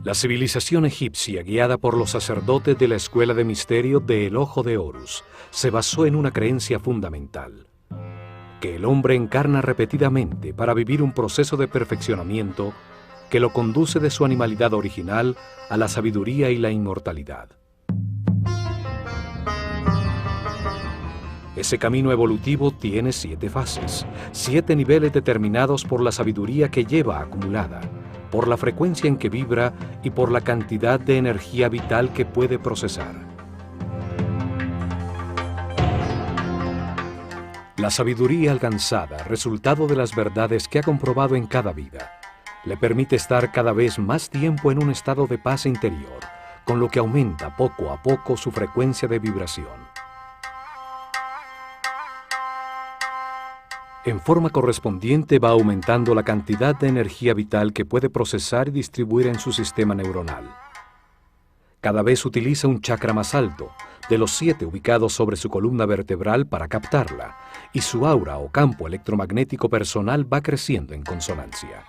La civilización egipcia, guiada por los sacerdotes de la escuela de misterio de El Ojo de Horus, se basó en una creencia fundamental: que el hombre encarna repetidamente para vivir un proceso de perfeccionamiento que lo conduce de su animalidad original a la sabiduría y la inmortalidad. Ese camino evolutivo tiene 7 fases, 7 niveles determinados por la sabiduría que lleva acumulada, por la frecuencia en que vibra y por la cantidad de energía vital que puede procesar. La sabiduría alcanzada, resultado de las verdades que ha comprobado en cada vida, le permite estar cada vez más tiempo en un estado de paz interior, con lo que aumenta poco a poco su frecuencia de vibración. En forma correspondiente va aumentando la cantidad de energía vital que puede procesar y distribuir en su sistema neuronal. Cada vez utiliza un chakra más alto, de los 7 ubicados sobre su columna vertebral, para captarla, y su aura o campo electromagnético personal va creciendo en consonancia.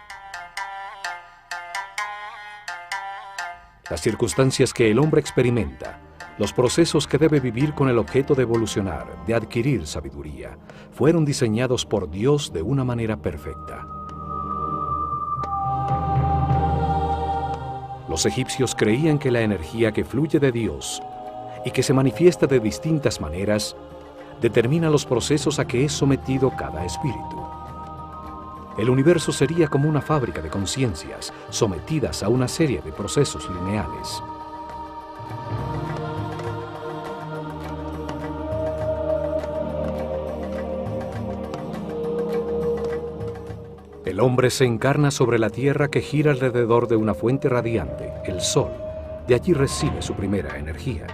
Las circunstancias que el hombre experimenta, los procesos que debe vivir con el objeto de evolucionar, de adquirir sabiduría, fueron diseñados por Dios de una manera perfecta. Los egipcios creían que la energía que fluye de Dios y que se manifiesta de distintas maneras determina los procesos a que es sometido cada espíritu. El universo sería como una fábrica de conciencias sometidas a una serie de procesos lineales. El hombre se encarna sobre la Tierra, que gira alrededor de una fuente radiante, el Sol. De allí recibe su primera energía.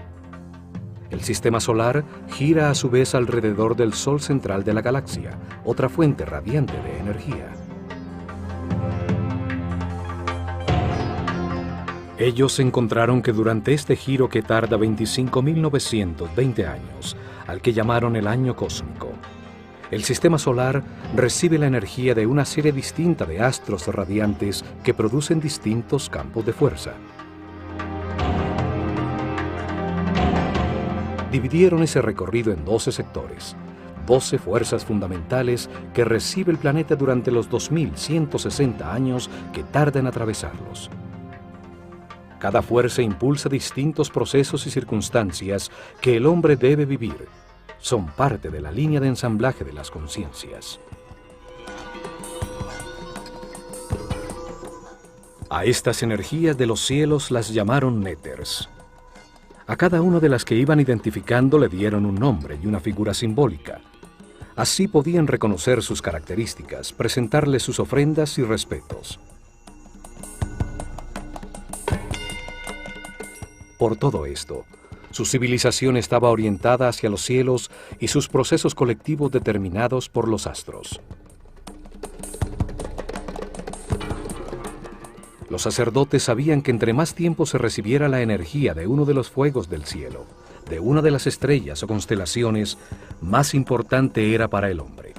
El sistema solar gira a su vez alrededor del Sol central de la galaxia, otra fuente radiante de energía. Ellos encontraron que durante este giro, que tarda 25.920 años, al que llamaron el año cósmico, el sistema solar recibe la energía de una serie distinta de astros radiantes que producen distintos campos de fuerza. Dividieron ese recorrido en 12 sectores, 12 fuerzas fundamentales que recibe el planeta durante los 2160 años que tarda en atravesarlos. Cada fuerza impulsa distintos procesos y circunstancias que el hombre debe vivir. Son parte de la línea de ensamblaje de las conciencias. A estas energías de los cielos las llamaron néters. A cada una de las que iban identificando le dieron un nombre y una figura simbólica. Así podían reconocer sus características, presentarles sus ofrendas y respetos. Por todo esto, su civilización estaba orientada hacia los cielos y sus procesos colectivos determinados por los astros. Los sacerdotes sabían que entre más tiempo se recibiera la energía de uno de los fuegos del cielo, de una de las estrellas o constelaciones, más importante era para el hombre.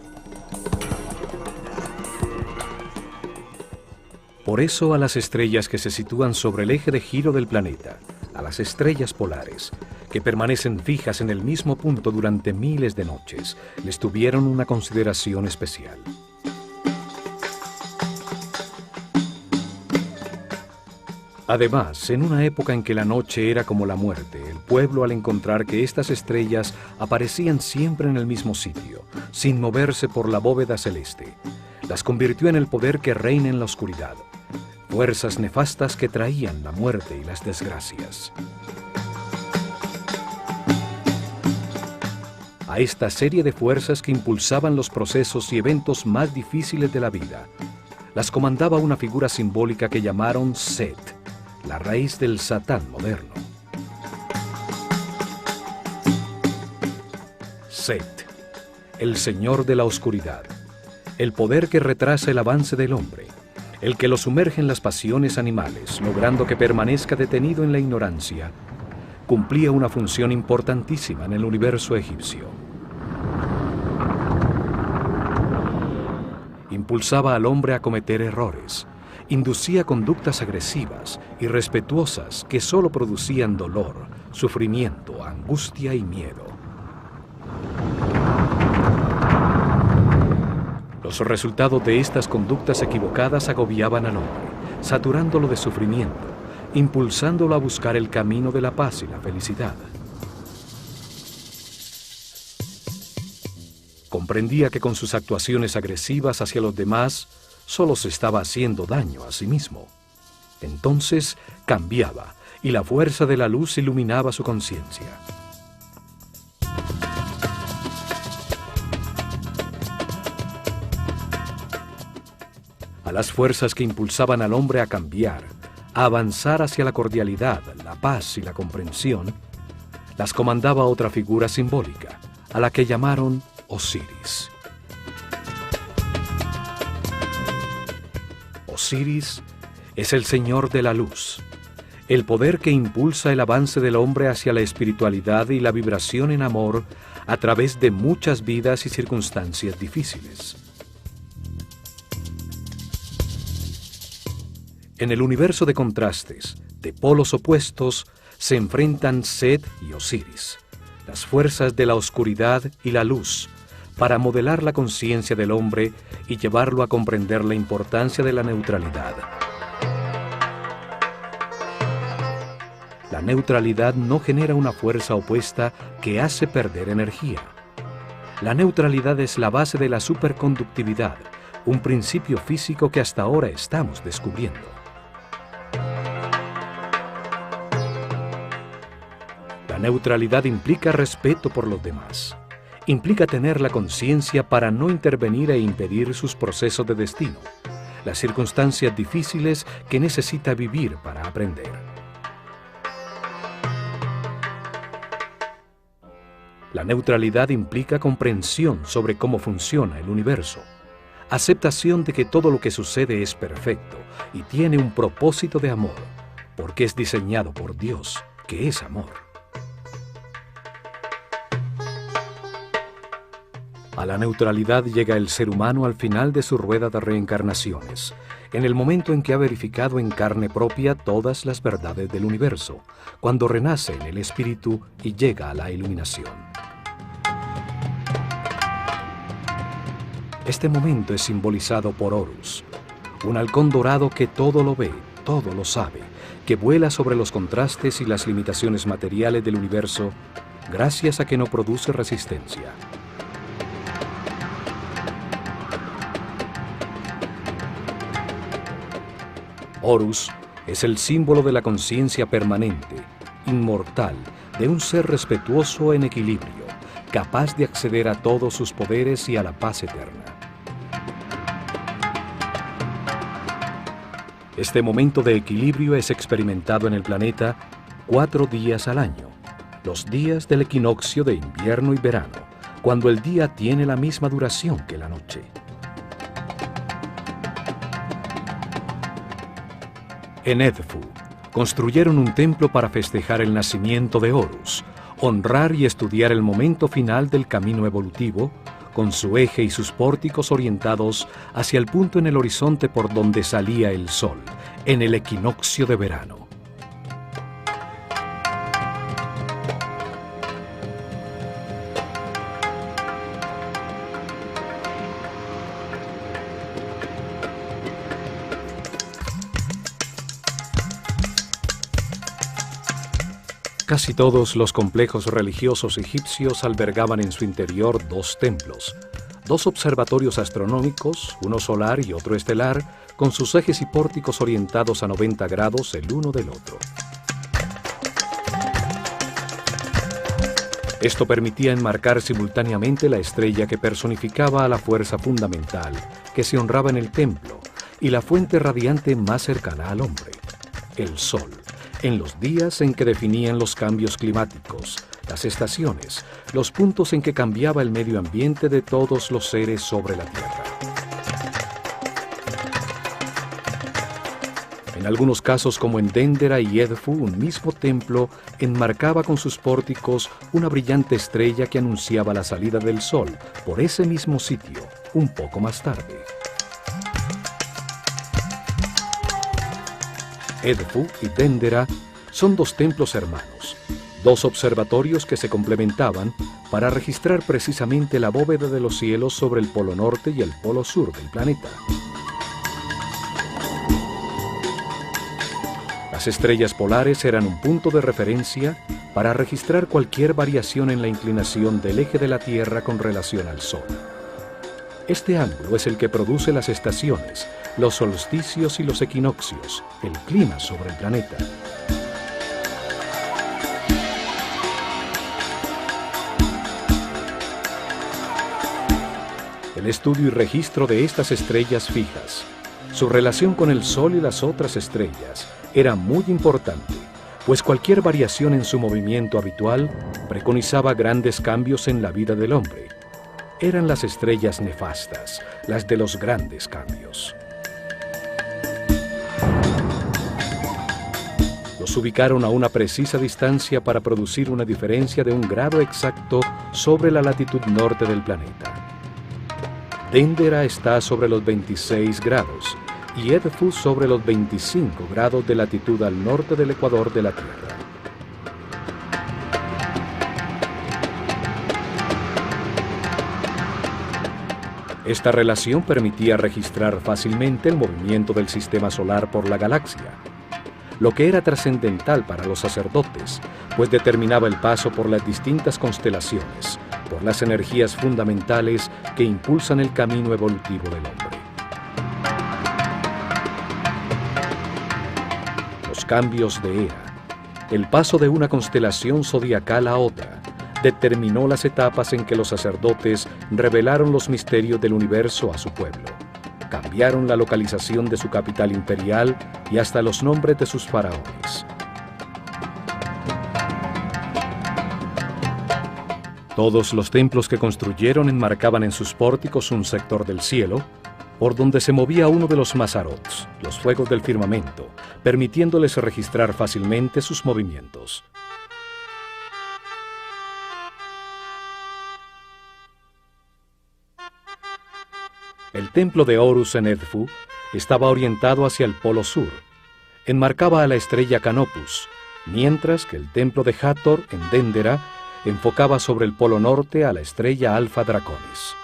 Por eso, a las estrellas que se sitúan sobre el eje de giro del planeta, a las estrellas polares, que permanecen fijas en el mismo punto durante miles de noches, les tuvieron una consideración especial. Además, en una época en que la noche era como la muerte, el pueblo, al encontrar que estas estrellas aparecían siempre en el mismo sitio, sin moverse por la bóveda celeste, las convirtió en el poder que reina en la oscuridad, fuerzas nefastas que traían la muerte y las desgracias. A esta serie de fuerzas que impulsaban los procesos y eventos más difíciles de la vida, las comandaba una figura simbólica que llamaron Set, la raíz del Satán moderno. Set, el señor de la oscuridad, el poder que retrasa el avance del hombre, el que lo sumerge en las pasiones animales, logrando que permanezca detenido en la ignorancia, cumplía una función importantísima en el universo egipcio. Impulsaba al hombre a cometer errores, inducía conductas agresivas, irrespetuosas, que solo producían dolor, sufrimiento, angustia y miedo. Los resultados de estas conductas equivocadas agobiaban al hombre, saturándolo de sufrimiento, impulsándolo a buscar el camino de la paz y la felicidad. Comprendía que con sus actuaciones agresivas hacia los demás, solo se estaba haciendo daño a sí mismo. Entonces cambiaba, y la fuerza de la luz iluminaba su conciencia. A las fuerzas que impulsaban al hombre a cambiar, a avanzar hacia la cordialidad, la paz y la comprensión, las comandaba otra figura simbólica, a la que llamaron Osiris. Osiris es el Señor de la Luz, el poder que impulsa el avance del hombre hacia la espiritualidad y la vibración en amor a través de muchas vidas y circunstancias difíciles. En el universo de contrastes, de polos opuestos, se enfrentan Set y Osiris, las fuerzas de la oscuridad y la luz, para modelar la conciencia del hombre y llevarlo a comprender la importancia de la neutralidad. La neutralidad no genera una fuerza opuesta que hace perder energía. La neutralidad es la base de la superconductividad, un principio físico que hasta ahora estamos descubriendo. La neutralidad implica respeto por los demás. Implica tener la conciencia para no intervenir e impedir sus procesos de destino, las circunstancias difíciles que necesita vivir para aprender. La neutralidad implica comprensión sobre cómo funciona el universo, aceptación de que todo lo que sucede es perfecto y tiene un propósito de amor, porque es diseñado por Dios, que es amor. A la neutralidad llega el ser humano al final de su rueda de reencarnaciones, en el momento en que ha verificado en carne propia todas las verdades del universo, cuando renace en el espíritu y llega a la iluminación. Este momento es simbolizado por Horus, un halcón dorado que todo lo ve, todo lo sabe, que vuela sobre los contrastes y las limitaciones materiales del universo, gracias a que no produce resistencia. Horus es el símbolo de la conciencia permanente, inmortal, de un ser respetuoso en equilibrio, capaz de acceder a todos sus poderes y a la paz eterna. Este momento de equilibrio es experimentado en el planeta 4 días al año, los días del equinoccio de invierno y verano, cuando el día tiene la misma duración que la noche. En Edfu, construyeron un templo para festejar el nacimiento de Horus, honrar y estudiar el momento final del camino evolutivo, con su eje y sus pórticos orientados hacia el punto en el horizonte por donde salía el sol, en el equinoccio de verano. Casi todos los complejos religiosos egipcios albergaban en su interior 2 templos, 2 observatorios astronómicos, uno solar y otro estelar, con sus ejes y pórticos orientados a 90 grados el uno del otro. Esto permitía enmarcar simultáneamente la estrella que personificaba a la fuerza fundamental que se honraba en el templo y la fuente radiante más cercana al hombre, el Sol, en los días en que definían los cambios climáticos, las estaciones, los puntos en que cambiaba el medio ambiente de todos los seres sobre la Tierra. En algunos casos, como en Dendera y Edfu, un mismo templo enmarcaba con sus pórticos una brillante estrella que anunciaba la salida del sol por ese mismo sitio, un poco más tarde. Edfu y Dendera son dos templos hermanos, dos observatorios que se complementaban para registrar precisamente la bóveda de los cielos sobre el polo norte y el polo sur del planeta. Las estrellas polares eran un punto de referencia para registrar cualquier variación en la inclinación del eje de la Tierra con relación al Sol. Este ángulo es el que produce las estaciones, los solsticios y los equinoccios, el clima sobre el planeta. El estudio y registro de estas estrellas fijas, su relación con el Sol y las otras estrellas, era muy importante, pues cualquier variación en su movimiento habitual preconizaba grandes cambios en la vida del hombre. Eran las estrellas nefastas, las de los grandes cambios. Los ubicaron a una precisa distancia para producir una diferencia de 1 grado exacto sobre la latitud norte del planeta. Dendera está sobre los 26 grados y Edfu sobre los 25 grados de latitud al norte del ecuador de la Tierra. Esta relación permitía registrar fácilmente el movimiento del sistema solar por la galaxia, lo que era trascendental para los sacerdotes, pues determinaba el paso por las distintas constelaciones, por las energías fundamentales que impulsan el camino evolutivo del hombre. Los cambios de era, el paso de una constelación zodiacal a otra, determinó las etapas en que los sacerdotes revelaron los misterios del universo a su pueblo. Cambiaron la localización de su capital imperial y hasta los nombres de sus faraones. Todos los templos que construyeron enmarcaban en sus pórticos un sector del cielo, por donde se movía uno de los mazarots, los fuegos del firmamento, permitiéndoles registrar fácilmente sus movimientos. El templo de Horus en Edfu estaba orientado hacia el polo sur, enmarcaba a la estrella Canopus, mientras que el templo de Hathor en Dendera enfocaba sobre el polo norte a la estrella Alfa Draconis.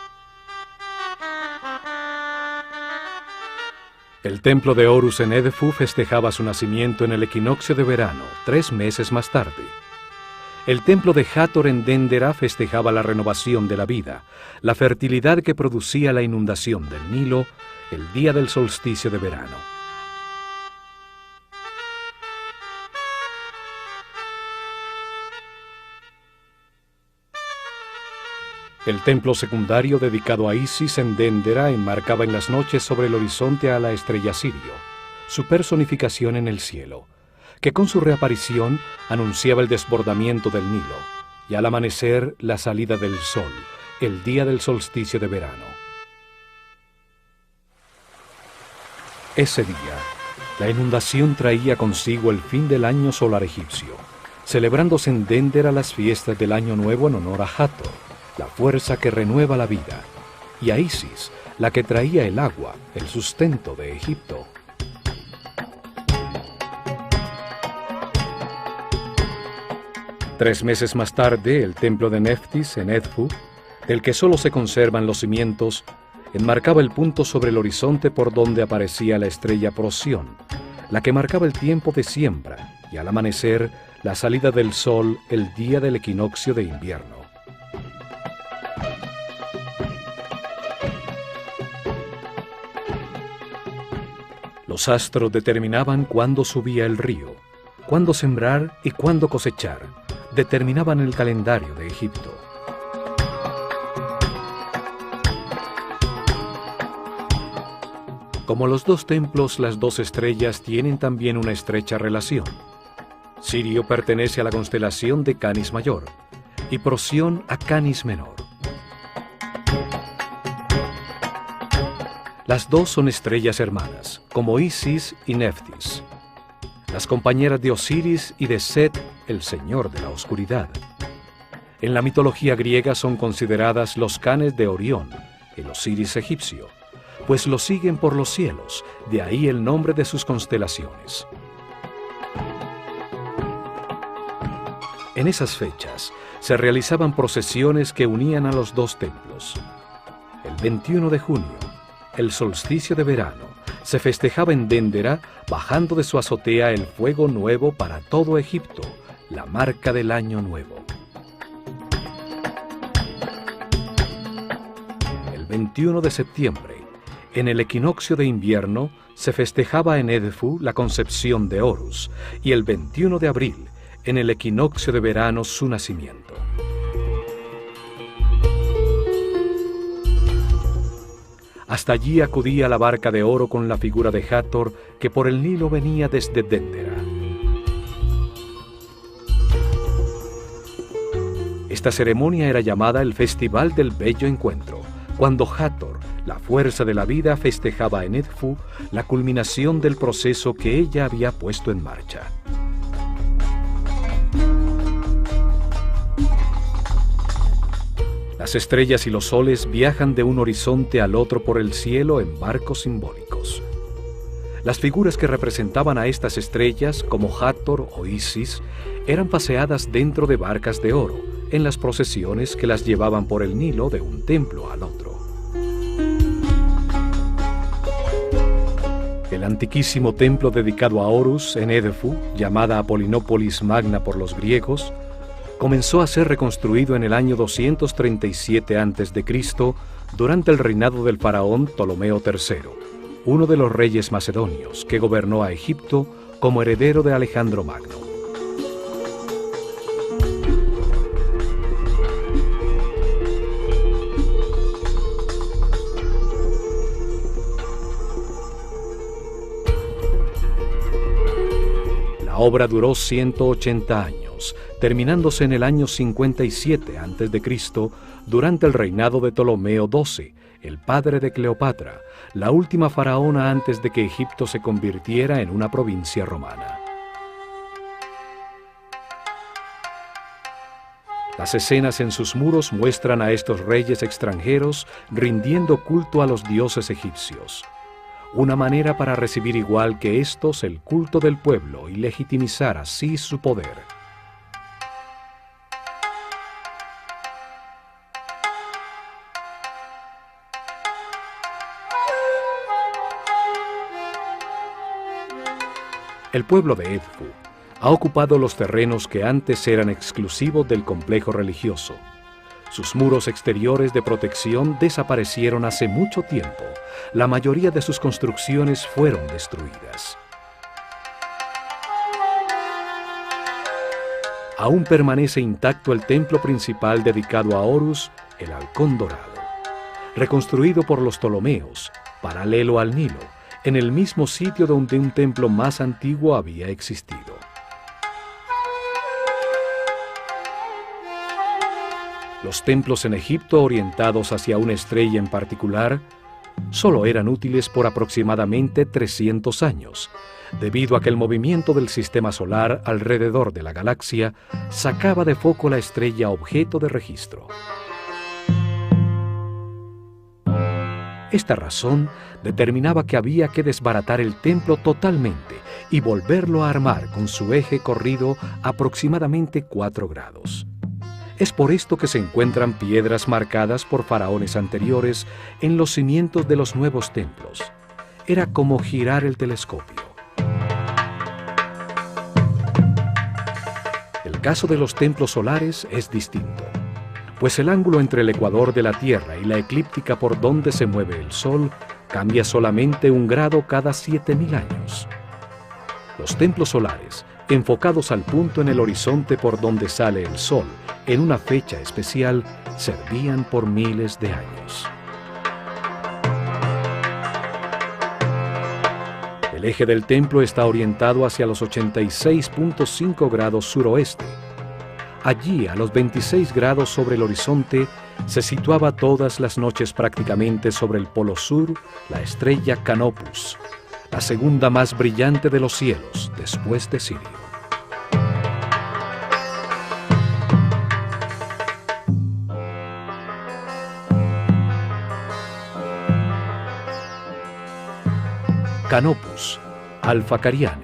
El templo de Horus en Edfu festejaba su nacimiento en el equinoccio de verano, 3 meses más tarde. El templo de Hathor en Dendera festejaba la renovación de la vida, la fertilidad que producía la inundación del Nilo el día del solsticio de verano. El templo secundario dedicado a Isis en Dendera enmarcaba en las noches sobre el horizonte a la estrella Sirio, su personificación en el cielo, que con su reaparición anunciaba el desbordamiento del Nilo, y al amanecer la salida del sol, el día del solsticio de verano. Ese día, la inundación traía consigo el fin del año solar egipcio, celebrándose en Dendera las fiestas del Año Nuevo en honor a Hathor, la fuerza que renueva la vida, y a Isis, la que traía el agua, el sustento de Egipto. Tres meses más tarde, el templo de Neftis en Edfu, del que solo se conservan los cimientos, enmarcaba el punto sobre el horizonte por donde aparecía la estrella Procyon, la que marcaba el tiempo de siembra, y al amanecer, la salida del sol el día del equinoccio de invierno. Los astros determinaban cuándo subía el río, cuándo sembrar y cuándo cosechar. Determinaban el calendario de Egipto. Como los dos templos, las dos estrellas tienen también una estrecha relación. Sirio pertenece a la constelación de Canis Mayor y Procyon a Canis Menor. Las dos son estrellas hermanas, como Isis y Neftis, las compañeras de Osiris y de Set, el señor de la oscuridad. En la mitología griega son consideradas los canes de Orión, el Osiris egipcio, pues lo siguen por los cielos, de ahí el nombre de sus constelaciones. En esas fechas se realizaban procesiones que unían a los dos templos. El 21 de junio, el solsticio de verano, se festejaba en Déndera, bajando de su azotea el fuego nuevo para todo Egipto, la marca del año nuevo. El 21 de septiembre, en el equinoccio de invierno, se festejaba en Edfu la concepción de Horus, y el 21 de abril, en el equinoccio de verano, su nacimiento. Hasta allí acudía la barca de oro con la figura de Hathor, que por el Nilo venía desde Déndera. Esta ceremonia era llamada el Festival del Bello Encuentro, cuando Hathor, la fuerza de la vida, festejaba en Edfu la culminación del proceso que ella había puesto en marcha. Las estrellas y los soles viajan de un horizonte al otro por el cielo en barcos simbólicos. Las figuras que representaban a estas estrellas, como Hathor o Isis, eran paseadas dentro de barcas de oro, en las procesiones que las llevaban por el Nilo de un templo al otro. El antiquísimo templo dedicado a Horus en Edfu, llamada Apolinópolis Magna por los griegos, comenzó a ser reconstruido en el año 237 a.C. durante el reinado del faraón Ptolomeo III, uno de los reyes macedonios que gobernó a Egipto como heredero de Alejandro Magno. La obra duró 180 años, terminándose en el año 57 a.C., durante el reinado de Ptolomeo XII, el padre de Cleopatra, la última faraona antes de que Egipto se convirtiera en una provincia romana. Las escenas en sus muros muestran a estos reyes extranjeros rindiendo culto a los dioses egipcios, una manera para recibir igual que estos el culto del pueblo y legitimizar así su poder. El pueblo de Edfu ha ocupado los terrenos que antes eran exclusivos del complejo religioso. Sus muros exteriores de protección desaparecieron hace mucho tiempo. La mayoría de sus construcciones fueron destruidas. Aún permanece intacto el templo principal dedicado a Horus, el Halcón Dorado, reconstruido por los Ptolomeos, paralelo al Nilo, en el mismo sitio donde un templo más antiguo había existido. Los templos en Egipto orientados hacia una estrella en particular solo eran útiles por aproximadamente 300 años, debido a que el movimiento del sistema solar alrededor de la galaxia sacaba de foco la estrella objeto de registro. Esta razón determinaba que había que desbaratar el templo totalmente y volverlo a armar con su eje corrido aproximadamente 4 grados. Es por esto que se encuentran piedras marcadas por faraones anteriores en los cimientos de los nuevos templos. Era como girar el telescopio. El caso de los templos solares es distinto, pues el ángulo entre el ecuador de la Tierra y la eclíptica por donde se mueve el Sol cambia solamente 1 grado cada 7.000 años. Los templos solares, enfocados al punto en el horizonte por donde sale el Sol, en una fecha especial, servían por miles de años. El eje del templo está orientado hacia los 86.5 grados suroeste. Allí, a los 26 grados sobre el horizonte, se situaba todas las noches prácticamente sobre el polo sur la estrella Canopus, la segunda más brillante de los cielos después de Sirio. Canopus, Alpha Cariani,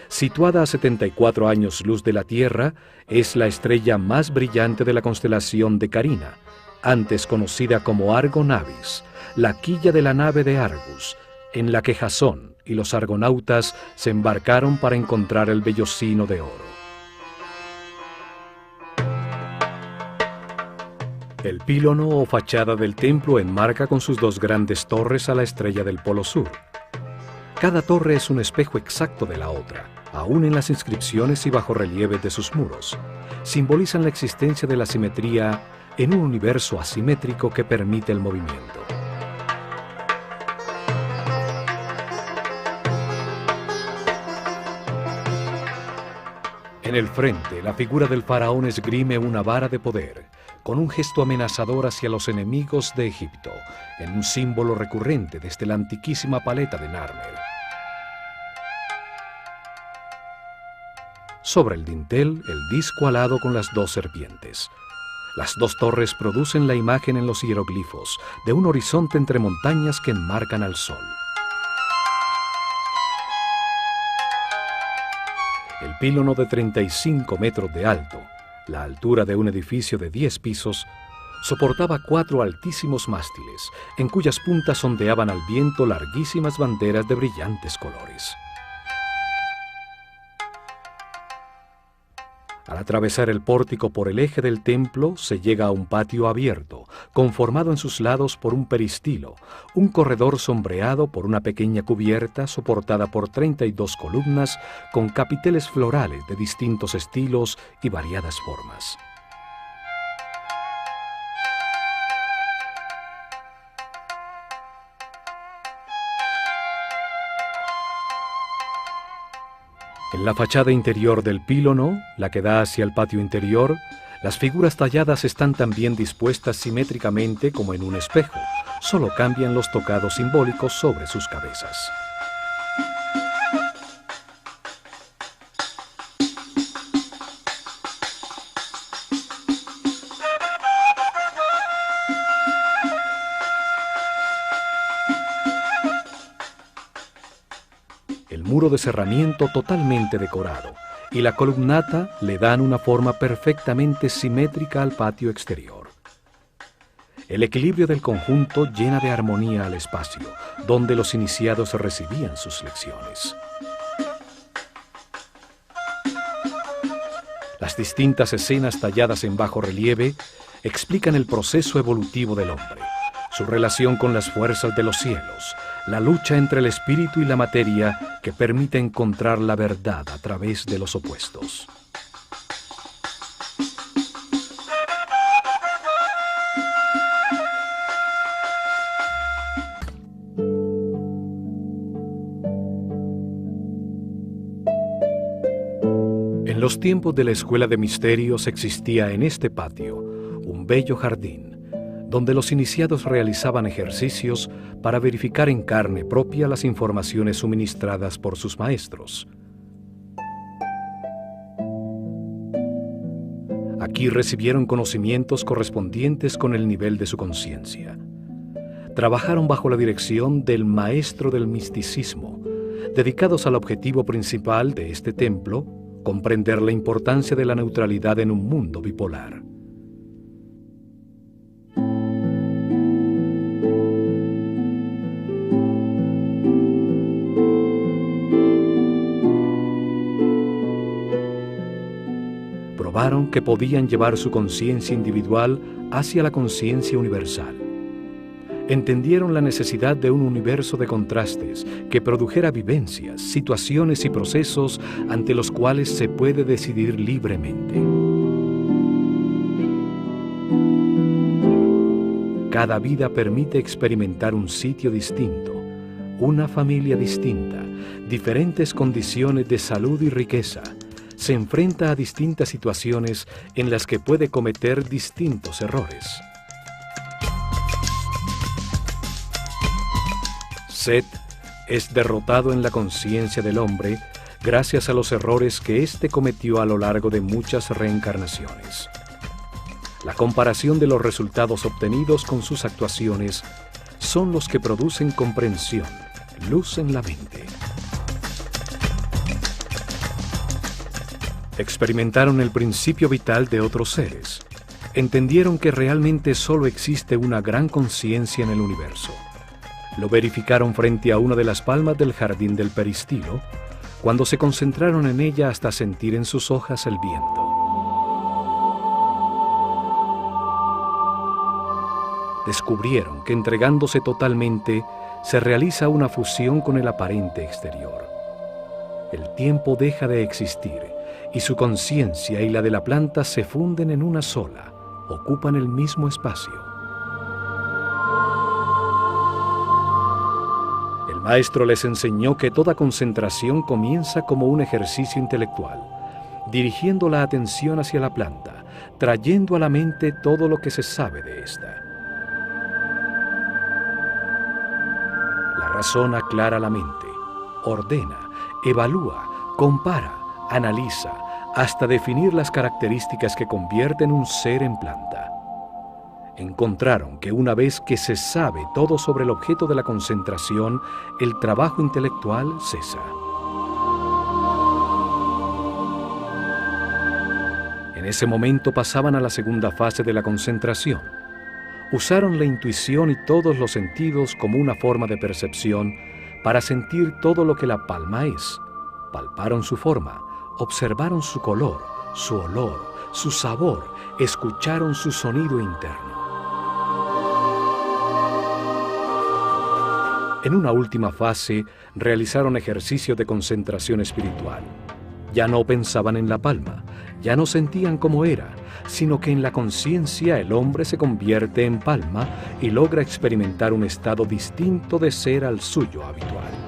Situada a 74 años luz de la Tierra, es la estrella más brillante de la constelación de Carina, antes conocida como Argo Navis, la quilla de la nave de Argus, en la que Jasón y los argonautas se embarcaron para encontrar el vellocino de oro. El pílono o fachada del templo enmarca con sus dos grandes torres a la estrella del Polo Sur. Cada torre es un espejo exacto de la otra, aún en las inscripciones y bajorrelieves de sus muros. Simbolizan la existencia de la simetría en un universo asimétrico que permite el movimiento. En el frente, la figura del faraón esgrime una vara de poder, con un gesto amenazador hacia los enemigos de Egipto, en un símbolo recurrente desde la antiquísima paleta de Narmer. Sobre el dintel, el disco alado con las dos serpientes. Las dos torres producen la imagen en los hieroglifos de un horizonte entre montañas que enmarcan al sol. El pílono de 35 metros de alto, la altura de un edificio de 10 pisos, soportaba 4 altísimos mástiles, en cuyas puntas ondeaban al viento larguísimas banderas de brillantes colores. Al atravesar el pórtico por el eje del templo, se llega a un patio abierto, conformado en sus lados por un peristilo, un corredor sombreado por una pequeña cubierta soportada por 32 columnas con capiteles florales de distintos estilos y variadas formas. En la fachada interior del pílono, la que da hacia el patio interior, las figuras talladas están también dispuestas simétricamente como en un espejo, solo cambian los tocados simbólicos sobre sus cabezas. El muro de cerramiento totalmente decorado y la columnata le dan una forma perfectamente simétrica al patio exterior. El equilibrio del conjunto llena de armonía al espacio, donde los iniciados recibían sus lecciones. Las distintas escenas talladas en bajo relieve explican el proceso evolutivo del hombre, su relación con las fuerzas de los cielos, la lucha entre el espíritu y la materia que permite encontrar la verdad a través de los opuestos. En los tiempos de la Escuela de Misterios existía en este patio un bello jardín, donde los iniciados realizaban ejercicios para verificar en carne propia las informaciones suministradas por sus maestros. Aquí recibieron conocimientos correspondientes con el nivel de su conciencia. Trabajaron bajo la dirección del maestro del misticismo, dedicados al objetivo principal de este templo, comprender la importancia de la neutralidad en un mundo bipolar. Probaron que podían llevar su conciencia individual hacia la conciencia universal. Entendieron la necesidad de un universo de contrastes que produjera vivencias, situaciones y procesos ante los cuales se puede decidir libremente. Cada vida permite experimentar un sitio distinto, una familia distinta, diferentes condiciones de salud y riqueza. Se enfrenta a distintas situaciones en las que puede cometer distintos errores. Set es derrotado en la conciencia del hombre gracias a los errores que éste cometió a lo largo de muchas reencarnaciones. La comparación de los resultados obtenidos con sus actuaciones son los que producen comprensión, luz en la mente. Experimentaron el principio vital de otros seres. Entendieron que realmente solo existe una gran conciencia en el universo. Lo verificaron frente a una de las palmas del jardín del peristilo, cuando se concentraron en ella hasta sentir en sus hojas el viento. Descubrieron que entregándose totalmente, se realiza una fusión con el aparente exterior. El tiempo deja de existir y su conciencia y la de la planta se funden en una sola, ocupan el mismo espacio. El maestro les enseñó que toda concentración comienza como un ejercicio intelectual, dirigiendo la atención hacia la planta, trayendo a la mente todo lo que se sabe de esta. La razón aclara la mente, ordena, evalúa, compara, analiza, hasta definir las características que convierten un ser en planta. Encontraron que una vez que se sabe todo sobre el objeto de la concentración, el trabajo intelectual cesa. En ese momento pasaban a la segunda fase de la concentración. Usaron la intuición y todos los sentidos como una forma de percepción para sentir todo lo que la palma es. Palparon su forma, observaron su color, su olor, su sabor, escucharon su sonido interno. En una última fase, realizaron ejercicio de concentración espiritual. Ya no pensaban en la palma, ya no sentían cómo era, sino que en la conciencia el hombre se convierte en palma y logra experimentar un estado distinto de ser al suyo habitual.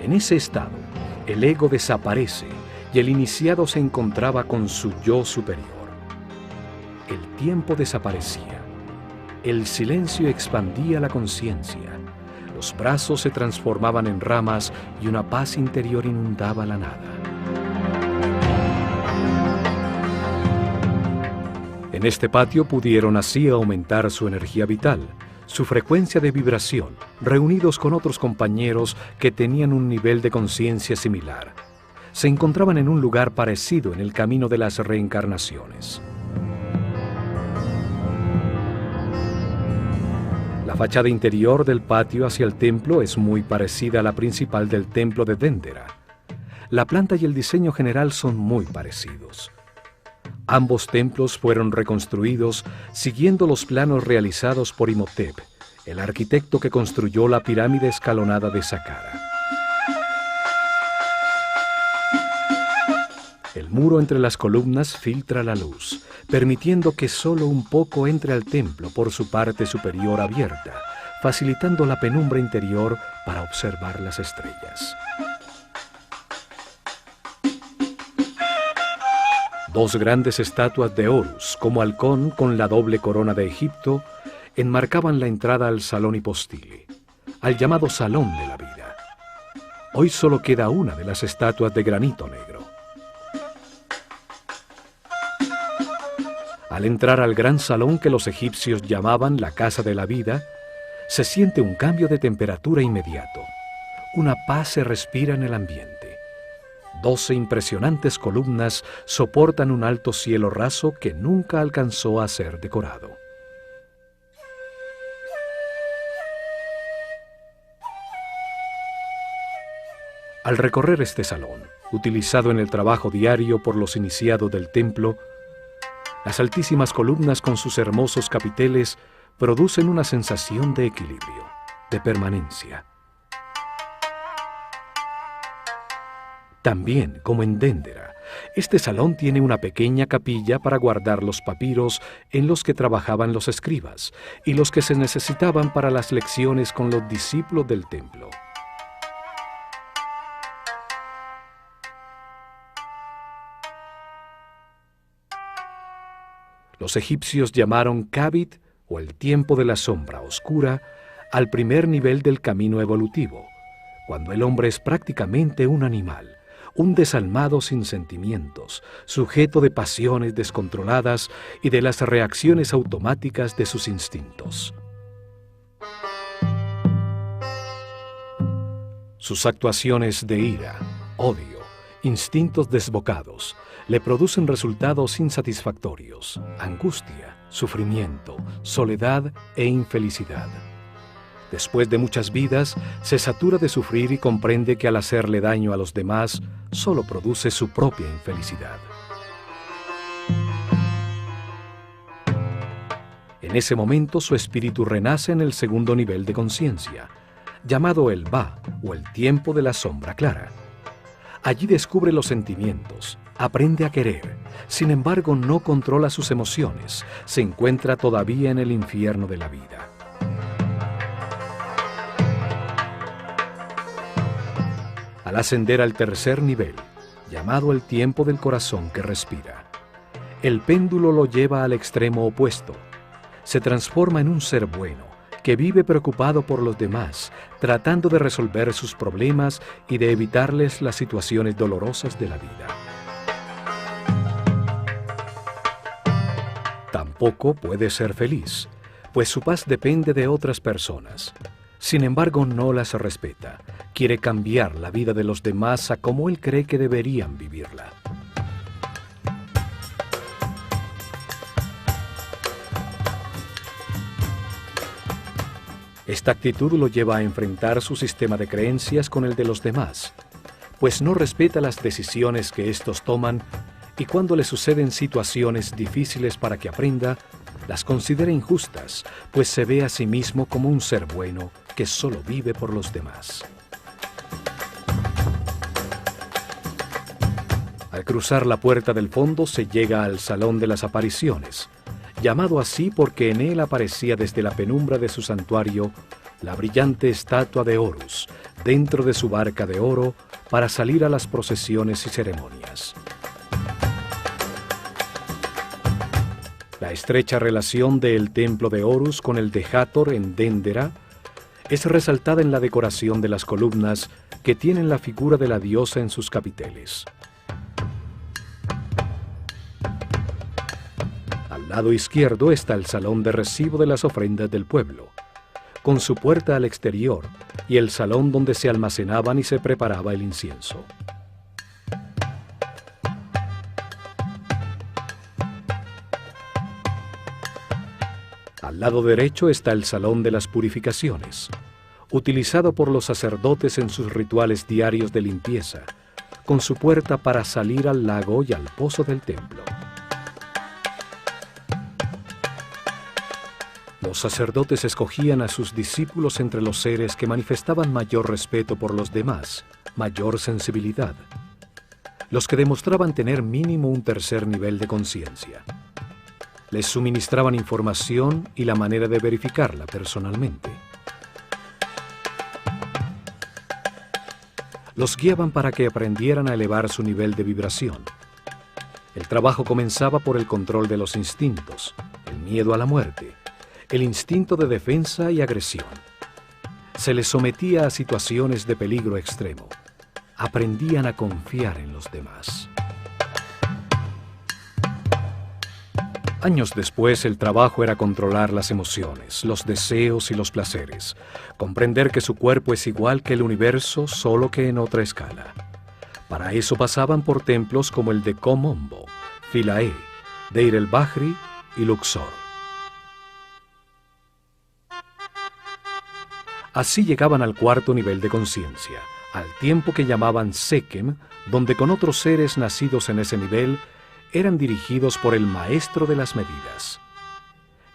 En ese estado, el ego desaparece y el iniciado se encontraba con su yo superior. El tiempo desaparecía. El silencio expandía la conciencia. Los brazos se transformaban en ramas y una paz interior inundaba la nada. En este patio pudieron así aumentar su energía vital, su frecuencia de vibración, reunidos con otros compañeros que tenían un nivel de conciencia similar. Se encontraban en un lugar parecido en el camino de las reencarnaciones. La fachada interior del patio hacia el templo es muy parecida a la principal del templo de Dendera. La planta y el diseño general son muy parecidos. Ambos templos fueron reconstruidos siguiendo los planos realizados por Imhotep, el arquitecto que construyó la pirámide escalonada de Saqqara. El muro entre las columnas filtra la luz, permitiendo que solo un poco entre al templo por su parte superior abierta, facilitando la penumbra interior para observar las estrellas. Dos grandes estatuas de Horus, como halcón con la doble corona de Egipto, enmarcaban la entrada al salón hipostile, al llamado Salón de la Vida. Hoy solo queda una de las estatuas de granito negro. Al entrar al gran salón que los egipcios llamaban la Casa de la Vida, se siente un cambio de temperatura inmediato. Una paz se respira en el ambiente. 12 impresionantes columnas soportan un alto cielo raso que nunca alcanzó a ser decorado. Al recorrer este salón, utilizado en el trabajo diario por los iniciados del templo, las altísimas columnas con sus hermosos capiteles producen una sensación de equilibrio, de permanencia. También, como en Dendera, este salón tiene una pequeña capilla para guardar los papiros en los que trabajaban los escribas y los que se necesitaban para las lecciones con los discípulos del templo. Los egipcios llamaron Kabit, o el tiempo de la sombra oscura, al primer nivel del camino evolutivo, cuando el hombre es prácticamente un animal, un desalmado sin sentimientos, sujeto de pasiones descontroladas y de las reacciones automáticas de sus instintos. Sus actuaciones de ira, odio, instintos desbocados, le producen resultados insatisfactorios, angustia, sufrimiento, soledad e infelicidad. Después de muchas vidas, se satura de sufrir y comprende que al hacerle daño a los demás, solo produce su propia infelicidad. En ese momento su espíritu renace en el segundo nivel de conciencia, llamado el Ba, o el tiempo de la sombra clara. Allí descubre los sentimientos, aprende a querer, sin embargo no controla sus emociones, se encuentra todavía en el infierno de la vida. Al ascender al tercer nivel, llamado el tiempo del corazón que respira, el péndulo lo lleva al extremo opuesto. Se transforma en un ser bueno, que vive preocupado por los demás, tratando de resolver sus problemas y de evitarles las situaciones dolorosas de la vida. Tampoco puede ser feliz, pues su paz depende de otras personas. Sin embargo, no las respeta. Quiere cambiar la vida de los demás a como él cree que deberían vivirla. Esta actitud lo lleva a enfrentar su sistema de creencias con el de los demás, pues no respeta las decisiones que éstos toman y cuando le suceden situaciones difíciles para que aprenda, las considera injustas, pues se ve a sí mismo como un ser bueno que solo vive por los demás. Al cruzar la puerta del fondo se llega al Salón de las Apariciones, llamado así porque en él aparecía desde la penumbra de su santuario la brillante estatua de Horus, dentro de su barca de oro, para salir a las procesiones y ceremonias. La estrecha relación del templo de Horus con el de Hathor en Déndera es resaltada en la decoración de las columnas que tienen la figura de la diosa en sus capiteles. Al lado izquierdo está el salón de recibo de las ofrendas del pueblo, con su puerta al exterior y el salón donde se almacenaban y se preparaba el incienso. Al lado derecho está el Salón de las Purificaciones, utilizado por los sacerdotes en sus rituales diarios de limpieza, con su puerta para salir al lago y al pozo del templo. Los sacerdotes escogían a sus discípulos entre los seres que manifestaban mayor respeto por los demás, mayor sensibilidad, los que demostraban tener mínimo un tercer nivel de conciencia. Les suministraban información y la manera de verificarla personalmente. Los guiaban para que aprendieran a elevar su nivel de vibración. El trabajo comenzaba por el control de los instintos, el miedo a la muerte, el instinto de defensa y agresión. Se les sometía a situaciones de peligro extremo. Aprendían a confiar en los demás. Años después, el trabajo era controlar las emociones, los deseos y los placeres, comprender que su cuerpo es igual que el universo, solo que en otra escala. Para eso pasaban por templos como el de Kom Ombo, Philae, Deir el-Bahri y Luxor. Así llegaban al cuarto nivel de conciencia, al tiempo que llamaban Sekem, donde con otros seres nacidos en ese nivel eran dirigidos por el maestro de las medidas.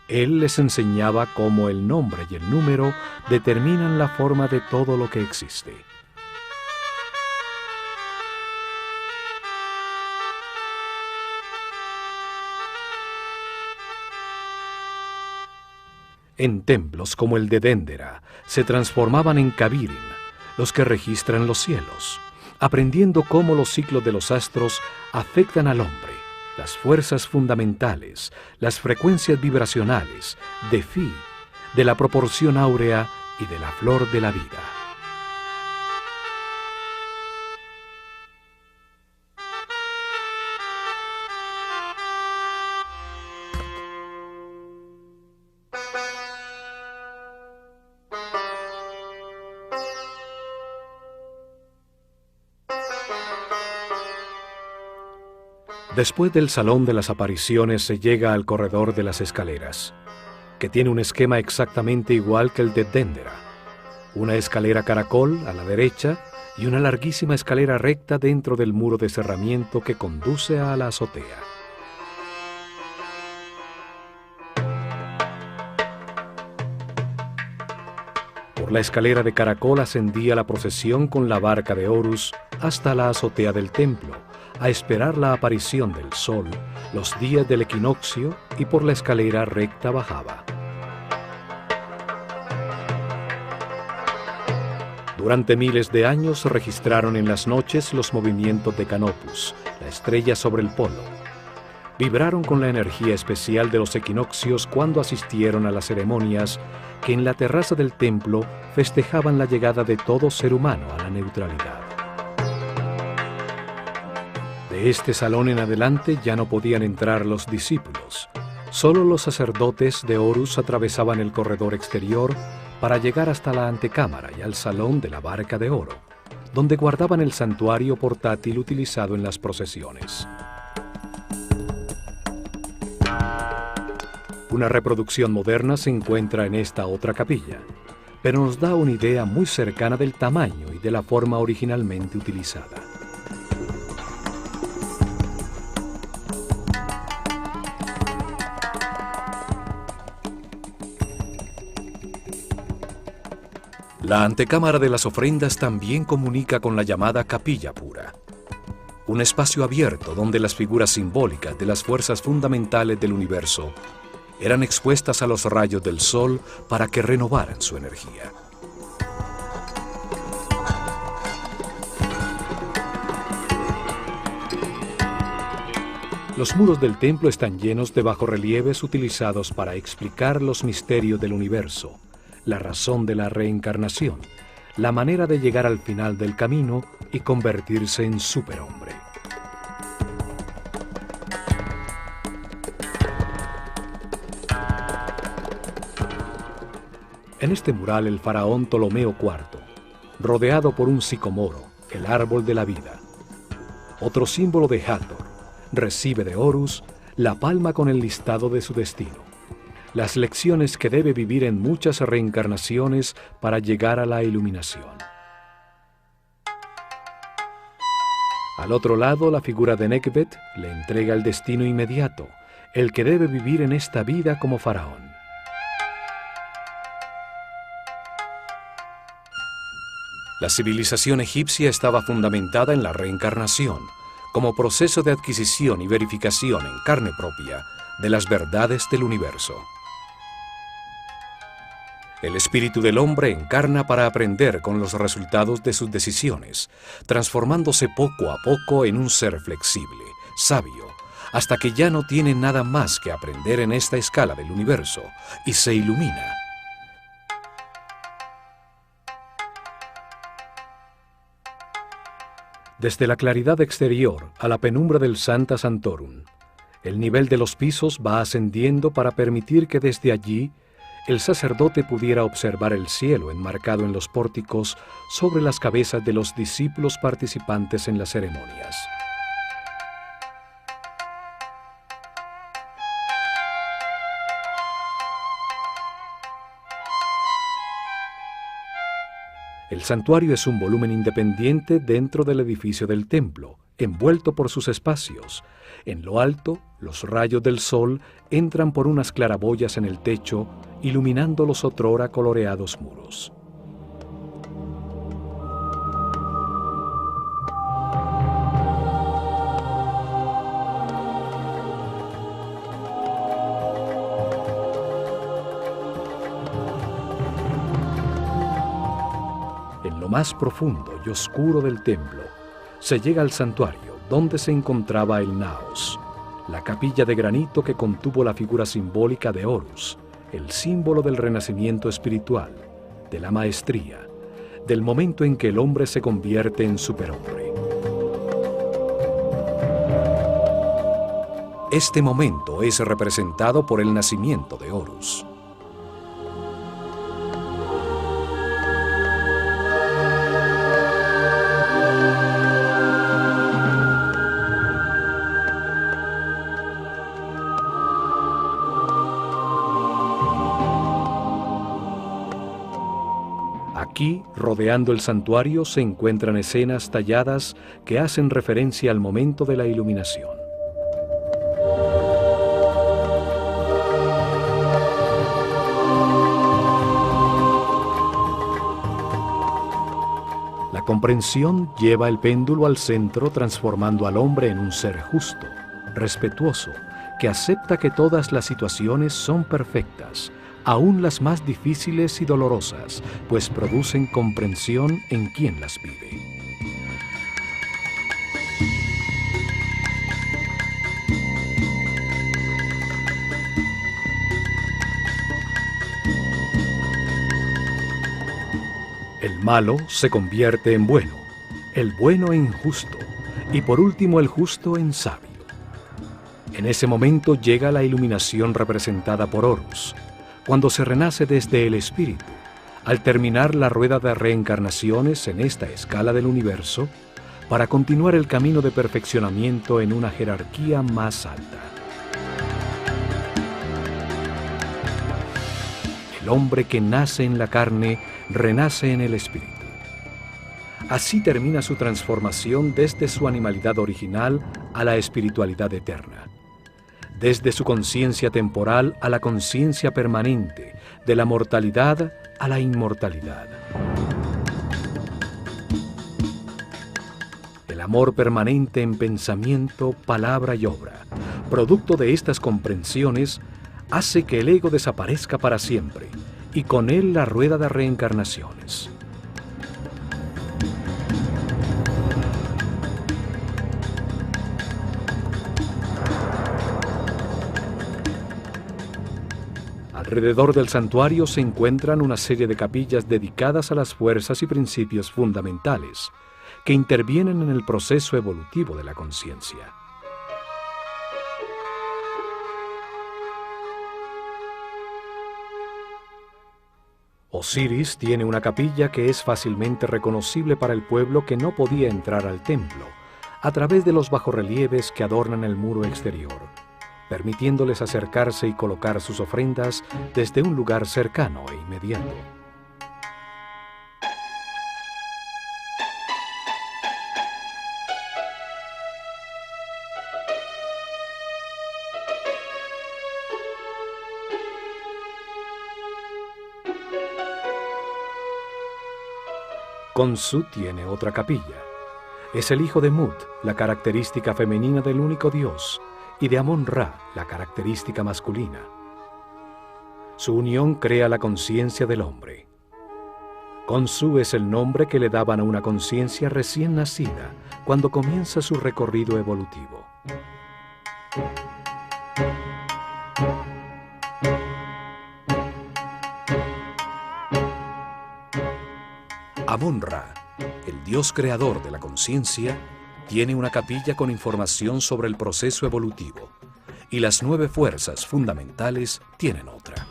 Él les enseñaba cómo el nombre y el número determinan la forma de todo lo que existe. En templos como el de Déndera se transformaban en Kabirim, los que registran los cielos, aprendiendo cómo los ciclos de los astros afectan al hombre, las fuerzas fundamentales, las frecuencias vibracionales, de Fi, de la proporción áurea y de la flor de la vida. Después del Salón de las Apariciones se llega al corredor de las escaleras, que tiene un esquema exactamente igual que el de Dendera. Una escalera caracol a la derecha y una larguísima escalera recta dentro del muro de cerramiento que conduce a la azotea. Por la escalera de caracol ascendía la procesión con la barca de Horus hasta la azotea del templo, a esperar la aparición del sol, los días del equinoccio, y por la escalera recta bajaba. Durante miles de años se registraron en las noches los movimientos de Canopus, la estrella sobre el polo. Vibraron con la energía especial de los equinoccios cuando asistieron a las ceremonias que en la terraza del templo festejaban la llegada de todo ser humano a la neutralidad. De este salón en adelante ya no podían entrar los discípulos. Solo los sacerdotes de Horus atravesaban el corredor exterior para llegar hasta la antecámara y al salón de la barca de oro, donde guardaban el santuario portátil utilizado en las procesiones. Una reproducción moderna se encuentra en esta otra capilla, pero nos da una idea muy cercana del tamaño y de la forma originalmente utilizada. La antecámara de las ofrendas también comunica con la llamada capilla pura, un espacio abierto donde las figuras simbólicas de las fuerzas fundamentales del universo eran expuestas a los rayos del sol para que renovaran su energía. Los muros del templo están llenos de bajorrelieves utilizados para explicar los misterios del universo, la razón de la reencarnación, la manera de llegar al final del camino y convertirse en superhombre. En este mural el faraón Ptolomeo IV, rodeado por un sicomoro, el árbol de la vida. Otro símbolo de Hathor, recibe de Horus la palma con el listado de su destino, las lecciones que debe vivir en muchas reencarnaciones para llegar a la iluminación. Al otro lado, la figura de Nekhbet le entrega el destino inmediato, el que debe vivir en esta vida como faraón. La civilización egipcia estaba fundamentada en la reencarnación, como proceso de adquisición y verificación en carne propia de las verdades del universo. El espíritu del hombre encarna para aprender con los resultados de sus decisiones, transformándose poco a poco en un ser flexible, sabio, hasta que ya no tiene nada más que aprender en esta escala del universo y se ilumina. Desde la claridad exterior a la penumbra del Sancta Sanctorum, el nivel de los pisos va ascendiendo para permitir que desde allí el sacerdote pudiera observar el cielo enmarcado en los pórticos sobre las cabezas de los discípulos participantes en las ceremonias. El santuario es un volumen independiente dentro del edificio del templo, envuelto por sus espacios. En lo alto, los rayos del sol entran por unas claraboyas en el techo, iluminando los otrora coloreados muros. En lo más profundo y oscuro del templo, se llega al santuario, donde se encontraba el Naos, la capilla de granito que contuvo la figura simbólica de Horus, el símbolo del renacimiento espiritual, de la maestría, del momento en que el hombre se convierte en superhombre. Este momento es representado por el nacimiento de Horus. Aquí, rodeando el santuario, se encuentran escenas talladas que hacen referencia al momento de la iluminación. La comprensión lleva el péndulo al centro, transformando al hombre en un ser justo, respetuoso, que acepta que todas las situaciones son perfectas, aún las más difíciles y dolorosas, pues producen comprensión en quien las vive. El malo se convierte en bueno, el bueno en justo, y por último el justo en sabio. En ese momento llega la iluminación representada por Horus, cuando se renace desde el espíritu, al terminar la rueda de reencarnaciones en esta escala del universo, para continuar el camino de perfeccionamiento en una jerarquía más alta. El hombre que nace en la carne renace en el espíritu. Así termina su transformación desde su animalidad original a la espiritualidad eterna, desde su conciencia temporal a la conciencia permanente, de la mortalidad a la inmortalidad. El amor permanente en pensamiento, palabra y obra, producto de estas comprensiones, hace que el ego desaparezca para siempre, y con él la rueda de reencarnaciones. Alrededor del santuario se encuentran una serie de capillas dedicadas a las fuerzas y principios fundamentales que intervienen en el proceso evolutivo de la conciencia. Osiris tiene una capilla que es fácilmente reconocible para el pueblo que no podía entrar al templo, a través de los bajorrelieves que adornan el muro exterior, permitiéndoles acercarse y colocar sus ofrendas desde un lugar cercano e inmediato. Khonsu tiene otra capilla. Es el hijo de Mut, la característica femenina del único Dios, y de Amon-Ra, la característica masculina. Su unión crea la conciencia del hombre. Khonsu es el nombre que le daban a una conciencia recién nacida cuando comienza su recorrido evolutivo. Amon-Ra, el dios creador de la conciencia, tiene una capilla con información sobre el proceso evolutivo, y las 9 fuerzas fundamentales tienen otra.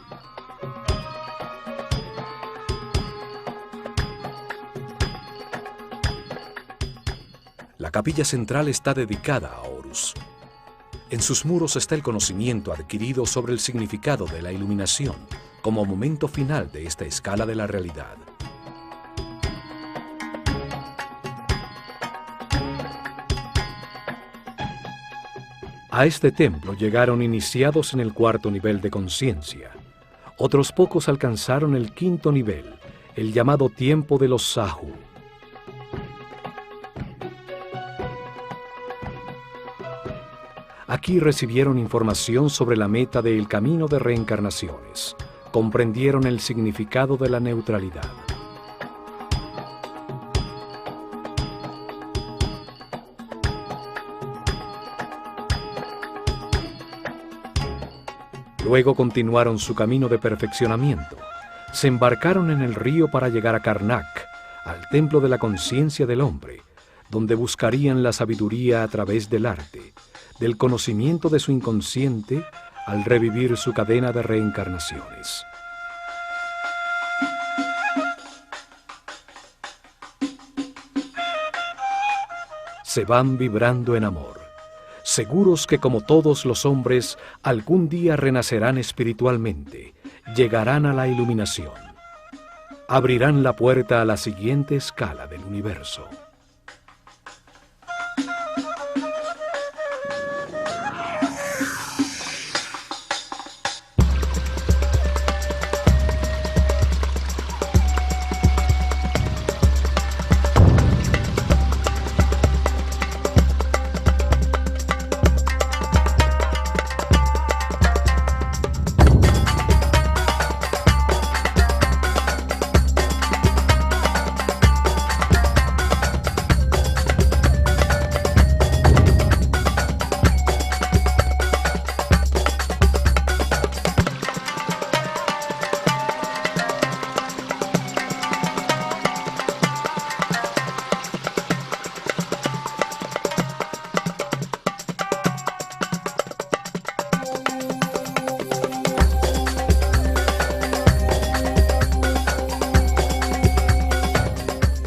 La capilla central está dedicada a Horus. En sus muros está el conocimiento adquirido sobre el significado de la iluminación como momento final de esta escala de la realidad. A este templo llegaron iniciados en el 4º nivel de conciencia. Otros pocos alcanzaron el 5º nivel, el llamado tiempo de los Sahu. Aquí recibieron información sobre la meta del camino de reencarnaciones. Comprendieron el significado de la neutralidad. Luego continuaron su camino de perfeccionamiento. Se embarcaron en el río para llegar a Karnak, al templo de la conciencia del hombre, donde buscarían la sabiduría a través del arte, del conocimiento de su inconsciente, al revivir su cadena de reencarnaciones. Se van vibrando en amor, seguros que como todos los hombres, algún día renacerán espiritualmente, llegarán a la iluminación. abrirán la puerta a la siguiente escala del universo.